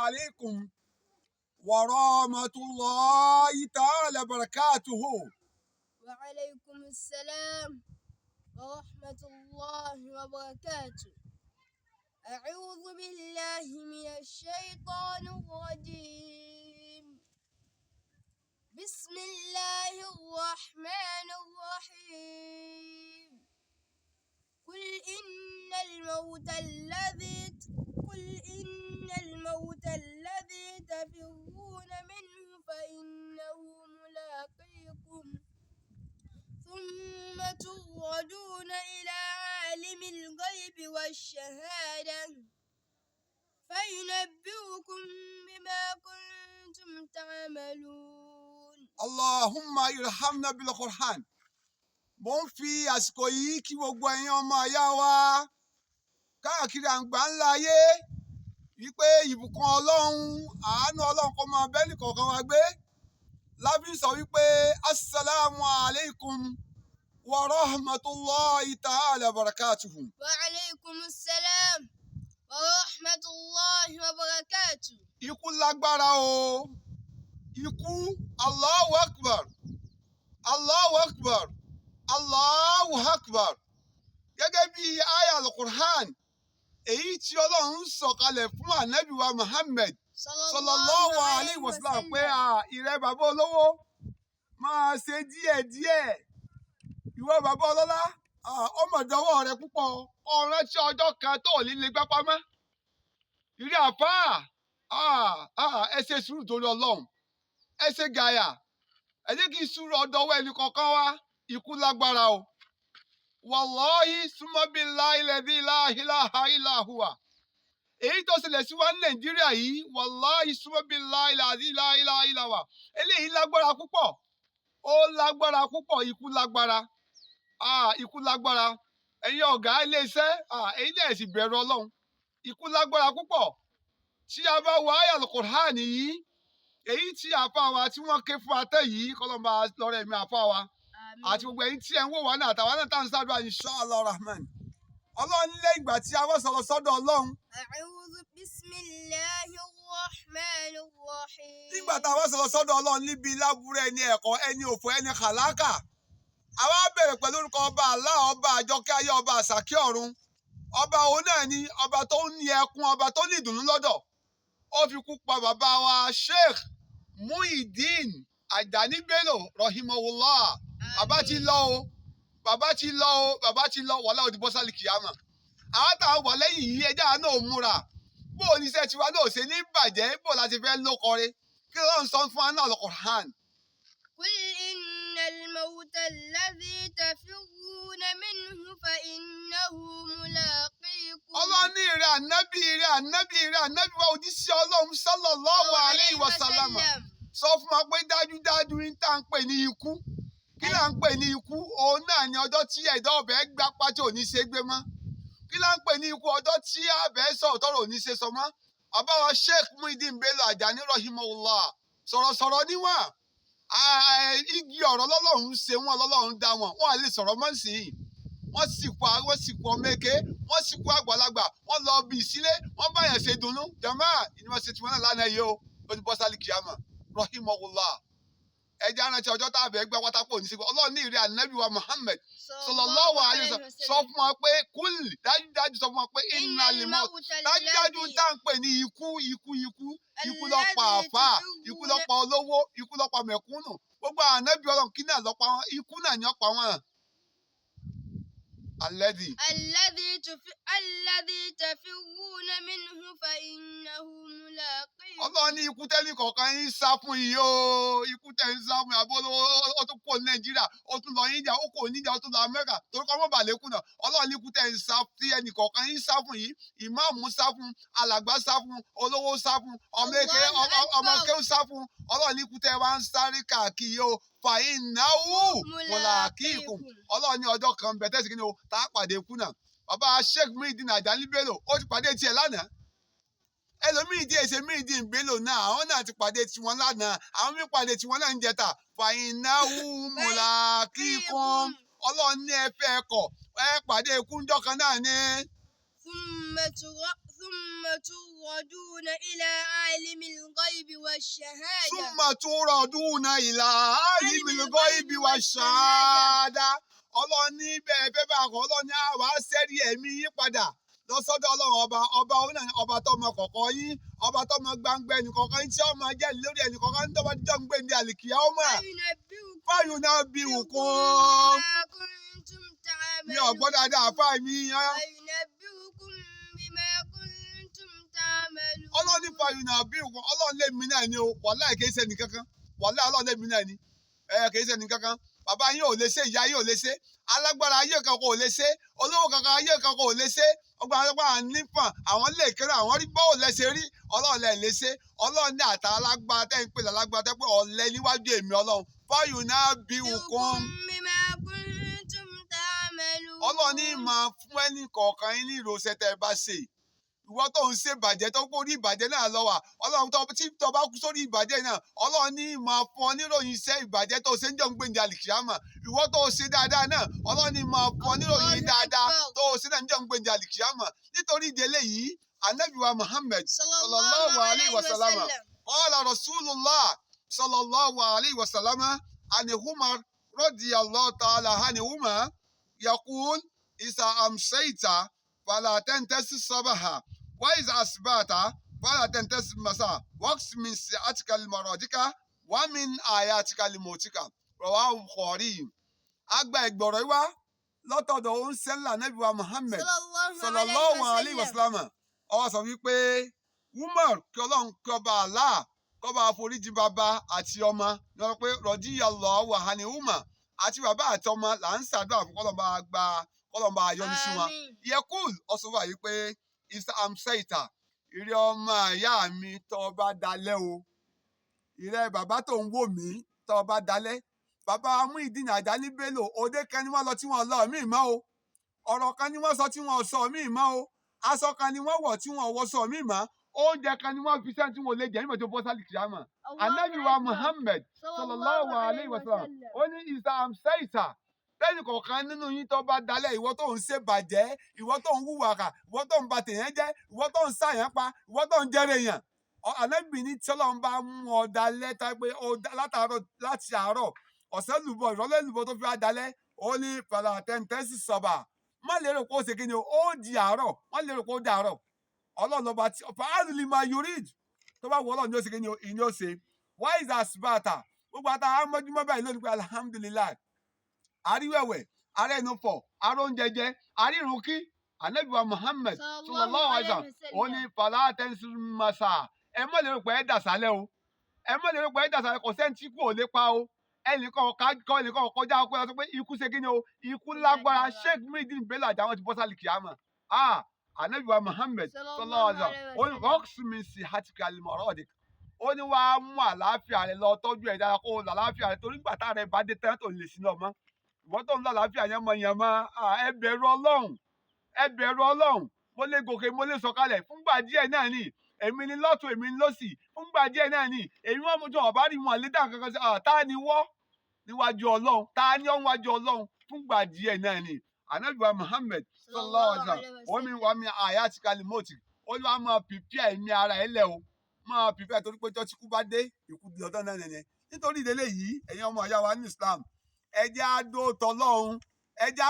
عليكم ورحمة الله تعالى وبركاته. وعليكم السلام ورحمة الله وبركاته. أعوذ بالله من الشيطان الرجيم. بسم الله الرحمن الرحيم. قل إن الموت الذي تفرون منه فإنه ملاقيكم ثم تردون إلى عالم الغيب والشهادة فينبئكم بما كنتم تعملون. اللهم ارحمنا بالقرآن. mo ń fi àsìkò yìí kí gbogbo ẹ̀yin ọmọ ìyá wa káàkiri àgbà ńlá ayé wípé ìbùkún ọlọ́run àánú ọlọ́run kó máa bẹ́ẹ̀ nìkọ̀ọ̀kan wa gbé lábí sọ wípé assalamu alaikum wa rahmatullahi ta'ala wa barakatuhu. Wa alaikumus salam wa rahmatullahi wa barakatuh. Ikú lágbára o, ikú, Allahu Akbar, Allahu Akbar, Allahu Akbar. Gẹ́gẹ́ bí aya al-Qur'an èyí tí ọlọ́run sọ̀kalẹ̀ fún ànábì wa Muhammad sallallahu alayhi wa sallam pé ìrẹ bàbá olówó máa ṣe díẹ̀díẹ̀, ìwọ bàbá ọlọ́lá ọmọdéwọ́ rẹ púpọ̀ ọ̀rẹ́ tí ọjọ́ kan tó ní lè gbá pamọ́. ìrí àfáà ẹ ṣe sùúrù torí ọlọ́run, ẹ ṣe gàyà, ẹ jẹ́ kí sùúrù ọdọwọ́ ẹnì kọ̀ọ̀kan wá. Ikú lágbára o. Wallahi summa billahi alladhi la ilaha illa huwa. Èyí tó ṣẹlẹ̀ sí wa ní Nàìjíríà yìí, wallahi summa billahi alladhi la ilaha illa huwa. Eléyìí lágbára púpọ̀, ó lágbára púpọ̀, ikú lágbára. Ikú lágbára. Ẹ̀yin ọ̀gá iléeṣẹ́, èyí náà sì bẹ̀rù ọlọ́run. Ikú lágbára púpọ̀. Tí a bá wo àyá al-Qur'an yìí, èyí tí àfa wa tí wọ́n ké fún atẹ́ yìí, kọ́lọ́mbà lọ́rẹ̀ mi àfa wa. Àti gbogbo ẹ̀yin tí ẹ ń wò wá náà àtàwọn náà tá à ń ṣàdúrà inshallah rahman. Ọlọ́run nílé ìgbà tí a wọ́n sọ̀rọ̀ sọ́dọ̀ ọlọ́run. A'udhu bismillahir rahmanir rahim. Nígbà tá a wọ́n sọ̀rọ̀ sọ́dọ̀ ọlọ́run níbi lábúrẹ́ ẹni ẹ̀kọ́ ẹni òfò ẹni kàlákà. Àwa bẹ̀rẹ̀ pẹ̀lú orúkọ ọba Allah, ọba àjọkẹ́ ayé, ọba àsàkí ọ̀run. Ọba òun náà ni ọba tó ní ẹkún, ọba tó ní ìdùnnú lọ́dọ̀. Ó fi kú pa bàbá wa Shaykh Muyideen Ajani Bello rahimahullah. Bàbá ti lọ o, bàbá ti lọ o, bàbá ti lọ wàhálà òdì bọ́sálì kìámà. Àwọn táwọn wà lẹ́yìn yìí ẹja náà múra. Bó o ní iṣẹ́ tiwa náà ṣe ní bàjẹ́, bó o láti fẹ́ lókọre. Kí ló ń sọ fún wa náà al-Qur'an? Qul innal mawta alladhi tafirruna minhu fa innahu mulaqikum. Ọlọ́run ní ìrẹ́ ànábì wa òjíṣẹ́ ọlọ́run sallallahu alayhi wa sallam. Sọ fún wa pé dájúdájú ní tá à ń pè ní ikú. Kí là ń pè ní ikú? Òun náà ni ọjọ́ tí ẹ̀dá ọ̀bẹ gbá pátí ò ní ṣe gbé mọ́. Kí là ń pè ní ikú? Ọjọ́ tí àbẹ̀ sọ̀rọ̀ tọrọ ò ní ṣe sọ mọ́. Bàbá wa Shaykh Muyideen Bello Ajani rahimahullah sọ̀rọ̀sọ̀rọ̀ níwọ̀n. Igi ọ̀rọ̀ lọ́lọ́run ṣe wọ́n, lọ́lọ́run dá wọn. Wọ́n á lè sọ̀rọ̀ mọ́ sí i. Wọ́n sì kú ọmọge, wọ́n sì kú àgbàlagbà, wọ́n lọ bí ìsílé, wọ́n bá yẹn ṣe dunnú. Jàmáà ìníwọ̀n tiwọn náà lánàá yìí o, ó ti bọ́ sálì kìámà rahimahullah. Ẹja rántí ọjọ́ tá a bẹ̀ gbá pátákó ní sígbó. Ọlọ́run ní ìrẹ́ ànábì wa Muhammad sallallahu alaihi wasallam sọ fún wa pé kúl, dájúdájú sọ fún wa pé innal maut, dájúdájú tá à ń pè ní ikú ló pa àfáà, ikú ló pa olówó, ikú ló pa mẹ̀kúnnù. Gbogbo ànábì ọlọ́run kí náà ló pa wọn, ikú náà ni ó pa wọn. Alladhi tafirruna minhu fa innahu mulaqikum. Ọlọ́run ní ikú tẹ́lẹ̀ kọ̀ọ̀kan yín sá fún yìí o, ikú tẹ́ ń sá fún yìí. Àbólówó ó tún kó Nàìjíríà, ó tún lọ India, ó kó India, ó tún lọ Amẹ́ríkà, torí kọ́ mọ́ bàálẹ̀ kù náà. Ọlọ́run ní ikú tẹ́ ń sá tí ẹnì kọ̀ọ̀kan yín sá fún yìí. Imam sá fún, alàgbà sá fún, olówó sá fún, ọmọ kéwú sá fún. Ọlọ́run ní ikú tẹ́ wá ń sáré káàkiri o. Fa innahu mulaqikum. Ọlọ́run ní ọjọ́ kan bẹ̀ tẹ́sí kí ni o, tá a pàdé ikú náà. Bàbá Shaykh Muyideen Ajani Bello ó ti pàdé tiẹ̀ lánàá. Ẹlòmíì díẹ̀ ṣe Muyideen Bello náà, àwọn náà ti pàdé tiwọn lánàá, àwọn mí pàdé tiwọn náà ń jẹta. Fa innahu mulaqikum. Ọlọ́run ní ẹ fẹ́ ẹkọ̀, ẹ pàdé ikú ńjọ́ kan náà ní. ثم تردون إلى عالم الغيب والشهادة ثم تردون إلى عالم الغيب والشهادة. Ọlọ́run ní bẹ́ẹ̀ fẹ́ bá kọ́ Ọlọ́run ní àwa sẹ́rí ẹ̀mí yín padà lọ sọ́dọ̀ Ọlọ́run ọba òun náà ọba tó mọ kọ̀kọ̀ yín ọba tó mọ gbangba ẹnìkọ̀ọ̀kan yín tí ó máa jẹ́ lórí ẹnìkọ̀ọ̀kan yín tó bá jọ́ ń gbé ní àlìkìyà ó mà. فينبئكم بما كنتم mi ò gbọ́ dáadáa àfáà mi. فينبئكم بما كنتم تعملون. Ọlọ́run ní فينبئكم Ọlọ́run lèmi náà ni o wàláhì kìí ṣe nìkankan wàláhì Ọlọ́run lèmi náà ni kìí ṣe nìkankan bàbá yín ò lè ṣe ìyá yín ò lè ṣe alágbára ayé kankan ò lè ṣe olówó kankan ayé kankan ò lè ṣe ọgbà alágbára nífàn àwọn lè kéré àwọn rí bọ́ọ̀ lẹ́sẹ̀ rí Ọlọ́run lè lè ṣe Ọlọ́run ní àtà alágbára tẹ́ ń pè lálágbára tẹ́ pé ọ̀lẹ níwájú èmi Ọlọ́run فينبئكم بما كنتم تعملون. Ọlọ́run ní máa fún ẹnì kọ̀ọ̀kan yín ní ìrọ̀ṣẹ́ tẹ́ ẹ bá ṣe ìwọ tó ń ṣe ìbàjẹ́ tó kó ní ìbàjẹ́ náà lọ wà Ọlọ́run tí tó bá kú sórí ìbàjẹ́ náà Ọlọ́run ní máa fún ọ níròyìn iṣẹ́ ìbàjẹ́ tó ṣe ń jọ ń gbèǹdé àlìkìyámà ìwọ tó ṣe dáadáa náà Ọlọ́run ní máa fún ọ níròyìn dáadáa tó ṣe náà ń jọ ń gbèǹdé àlìkìyámà nítorí ìdílé yìí Ànábì wa Muhammad sallallahu alayhi wa sallam qala Rasulullah sallallahu alayhi wa sallam an Umar radiyallahu ta'ala anhuma yaqul isa amsayta fala tantasi sabaha وإذا أصبحت فلا تنتسب المساء واقسم من سعتك لمرضك ومن آياتك لموتك رواه البخاري. Agba ìgbọ̀rọ̀ wá látọ̀dọ̀ òun sẹ́lá Ànábì wa Muhammad sallallahu alayhi wa sallam ó sọ wípé Umar kí Ọlọ́run kí ọba Allah kó bá foríjì bàbá àti ọmọ ní wọ́n pé radiyallahu anhuma àti bàbá àti ọmọ là ń ṣàdúrà fún kọ́lọ́mbà yọ́nú sí wọn. Yẹkùl ọ̀sùn wà yìí pé isa amseita ìrẹ ọmọ ìyá mi tó bá dalẹ̀ o ìrẹ bàbá tó ń wò mí tó bá dalẹ̀ bàbá Muyideen Ajani Bello òde kan ni wọ́n lọ tí wọ́n lọ mí mọ́ o ọ̀rọ̀ kan ni wọ́n sọ tí wọ́n sọ mí mọ́ o aṣọ kan ni wọ́n wọ̀ tí wọ́n wọ̀ sọ mí mọ́ oúnjẹ kan ni wọ́n fi sẹ́ni tí wọ́n lè jẹ nígbà tó bọ́ sálì kìámà Ànábì wa Muhammad sallallahu alayhi wa sallam ó ní isa amseita lẹ́yìn kọ̀ọ̀kan nínú yín tó bá dalẹ̀ ìwọ tó ń ṣèbàjẹ́ ìwọ tó ń hùwàkà ìwọ tó ń ba tèèyàn jẹ́ ìwọ tó ń ṣàyàn pa ìwọ tó ń jẹ́rẹ̀ èèyàn Ànábì ní tí Ọlọ́run bá mú ọ dalẹ̀ tá pé láti àárọ̀ ọ̀sẹ̀ lùbọ̀ ìrọ̀lẹ́ lùbọ̀ tó fi wá dalẹ̀ ó ní palatẹ́ntẹ́sì sọ̀bà má lérò pé ó ṣe kíni ó di àárọ̀ má lérò pé ó di àárọ̀ Ọlọ́run lọ́ba tí fàálù lè máa yorid tó bá wọ Ọlọ́run ní ó ṣe kíni ìní ó ṣe wáìzà síbàtà gbogbo àtàwọn amọ́júmọ́ báyìí lónìí pé alhamdulilayi àríwẹ̀wẹ̀ arẹ́nufọ̀ aróúnjẹjẹ arírùnkí Ànábì wa Muhammad sallallahu alaihi wasallam ó ní falatẹ́nsìmọ̀sà ẹ mọ̀ lérò pé ẹ dàsálẹ̀ o ẹ mọ̀ lérò pé ẹ dàsálẹ̀ kò sẹ́ni tí kú ò lè pa o ẹnìkan kọjá ọkọ yẹn sọ pé ikú ṣe kí ni o ikú lágbára Sheikh Muyideen Bello Ajani ti bọ́ sálì kìámà Ànábì wa Muhammad sallallahu alaihi wasallam ó ní rọ́ọ̀sìmìsì àti kalimọ̀rọ̀dìk ó ní wàá mú àlàáfíà rẹ lọ tọ́jú ẹ̀ dára kó o làlàáfíà rẹ torí gbàtà rẹ bá dé tán tó lè sí náà mọ́ ìwọ́n tó ń lọ àlàáfíà yẹn mọ yẹn mọ́ ẹ bẹ̀rù Ọlọ́run mo lè gòkè mo lè sọ̀kalẹ̀ fúngbà díẹ̀ náà ni èmi ni lọ́tún èmi ni lọ́sì fúngbà díẹ̀ náà ni èmi wọn mọ̀jọ ọ̀bá rí wọn lédà kankan sí ta ni wọ́ níwájú Ọlọ́run ta ni ọ́ níwájú Ọlọ́run fúngbà díẹ̀ náà ni Ànábì wa Muhammad sallallahu alaihi wasallam wọ́n mi wà mí àyà ti kalẹ̀ mọ́tì ó ní wàá máa pìpìà ẹ̀mí ara ẹ̀ lẹ̀ o máa pìpìà torí pé tí kú bá dé ìkú di ọ̀dọ́ náà nìyẹn nítorí ìdílé yìí ẹ̀yin ọmọ ìyá wa ní Islam ẹjẹ́ àdó tọlọ́run ẹjẹ́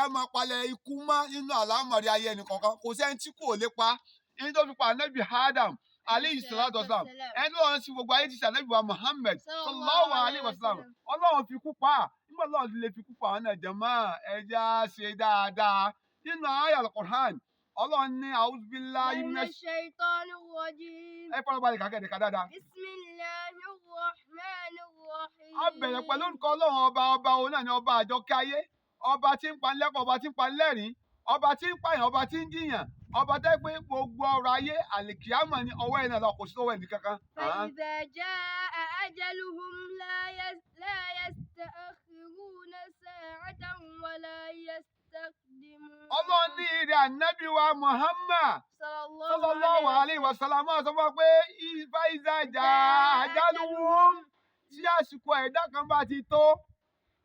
á máa palẹ̀ ikú mọ́ nínú àlámọ̀rí ayé ẹnìkọ̀ọ̀kan kò sẹ́ni tí kò lè pa ẹni tó fi pa Ànábì Adam alayhi salatu wasalam ẹni lọ́run sí gbogbo ayé ti ṣe Ànábì wa Muhammad sallallahu alayhi wa sallam Ọlọ́run fi kú pa nígbà Ọlọ́run ti lè fi kú pa àwọn náà jẹ̀mọ́ ẹjẹ́ á ṣe dáadáa nínú àyá al-Qur'an Ọlọ́run ní a'udhu billahi minash shaitanir rajim. ẹ fọlọ́ balẹ̀ kàkẹ́ ẹ̀dẹ̀ká dáadáa. Bismillahir rahmanir rahim. A bẹ̀rẹ̀ pẹ̀lú orúkọ Ọlọ́run ọba òun náà ni ọba àjọkẹ́ ayé ọba tí ń pani lẹ́kọ̀ọ́ ọba tí ń pani lẹ́rìn ọba tí ń pààyàn ọba tí ń jiyàn ọba tẹ́ pé gbogbo ọrọ̀ ayé àlìkìyámà ní ọwọ́ ẹ̀ náà lọ kò sí lọ́wọ́ ẹnì kankan. فإذا جاء أجلهم لا يستأخرون ساعة ولا يستقدمون. Ọlọ́run ní ìrẹ̀ Ànábì wa Muhammad sallallahu alayhi wa sallam sọ fún wa pé فإذا جاء أجلهم tí àsìkò ẹ̀dá kan bá ti tó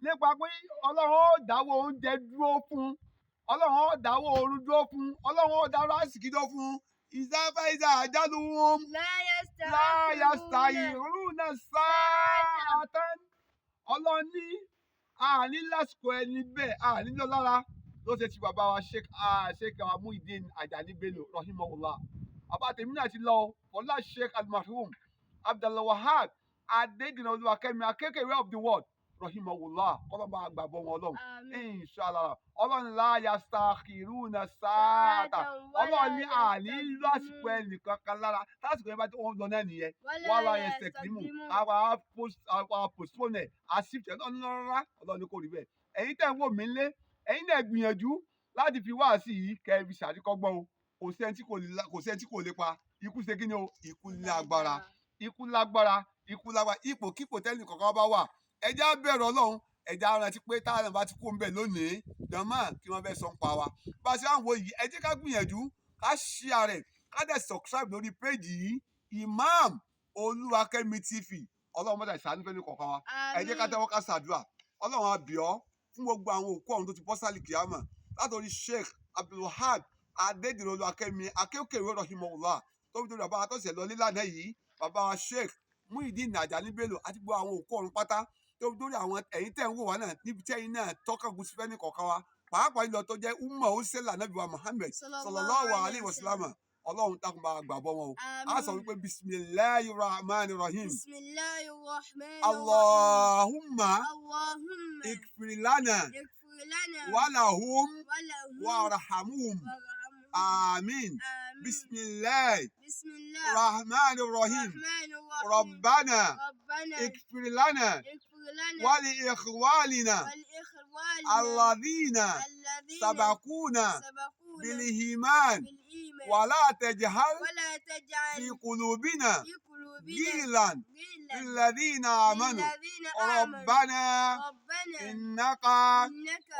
nípa pé Ọlọ́run ó dáwọ́ oúnjẹ dúró fún ọlọ́run ó dáwọ́ oorun dúró fún ọlọ́run ó dáwọ́ àsìkí dúró fún ìzáfáìzà àjálù wọn láyàstáyì rúnà sáátán ọlọ́run ní àní lásìkò ẹni bẹ́ẹ̀ àní lọ lára ló ṣe ti bàbá wa Shaykh Muyideen Ajani Bello rahimahullah bàbá tèmi náà ti lọ ọlá Shaykh al-marhum Abdulwahab Adédìran Oluwakemi akékèké of the world rahimahullah kọ́lọ́ba àgbàbọ̀ wọn ọlọ́run inshallah ọlọ́run láyà sàkírùnà sáàtà ọlọ́run ní àní lásìkò ẹnìkan kan lára lásìkò yẹn bá tí wọ́n lọ náà nìyẹn wọ́n la yẹn sẹ̀kìmù àwa postpone àṣìṣe lọ́nà ọlọ́run ní kò rí bẹ́ẹ̀ ẹ̀yin tẹ̀ ń wò mí lé ẹ̀yin náà gbìyànjú láti fi wá sí yìí kẹ́ẹ̀bí ṣàdíkọ́gbọ́n o kò sẹ́ni tí kò lè pa ikú ṣe kí ni o ikú lágbára ipòkípò tẹ́lẹ̀ kọ̀ọ̀kan bá wà ẹjẹ́ á bẹ̀rù ọlọ́run ẹjẹ́ á rántí pé táwọn bá ti kó ń bẹ̀ lónìí dánmọ́ kí wọ́n fẹ́ sọ ń pa wa bá a ṣe àwọn yìí ẹ jẹ́ ká gbìyànjú ká share rẹ̀ ká dẹ̀ subscribe lórí péjì yìí Imam Oluwakemi TV ọlọ́run mọ́tà ìsàánú fẹ́ ní kọ̀ọ̀kan wa ẹ jẹ́ ká tẹ́wọ́ ká ṣàdúrà ọlọ́run àbíọ́ fún gbogbo àwọn òkú ọ̀run tó ti bọ́ sálì kìámà látòrí Sheikh Abdulwahab Adédìran Oluwakemi akéwkéwé rahimahullah tó fi torí bàbá wa tó ṣẹ̀ lọ lílànà yìí bàbá wa Sheikh Muyideen Ajani Bello àti gbogbo àwọn òkú ọ̀run pátá tó fi torí àwọn ẹ̀yin tẹ̀ ń wò wá náà níbi tí ẹ̀yin náà tọ́ka gúúsù fẹ́ ní kọ̀ọ̀kan wa pàápàá ìlọ tó jẹ́ umma osela nabi wa Muhammad sallallahu alayhi wa sallam ọlọ́run takùn bá gbàgbọ́ wọn o a sọ wípé bisimilayi rahman rahim allahumma ikfirilana walahum warhamhum amin bisimilayi rahman rahim rabbana ikfirilana wali ikhwalina alladhina sabakuna بالإيمان ولا تجهل في قلوبنا غلا للذين آمنوا ربنا إنك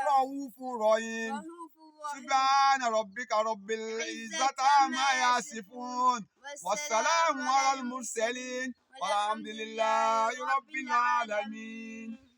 رؤوف رحيم سبحان ربك رب العزة عما يصفون والسلام على المرسلين والحمد لله رب العالمين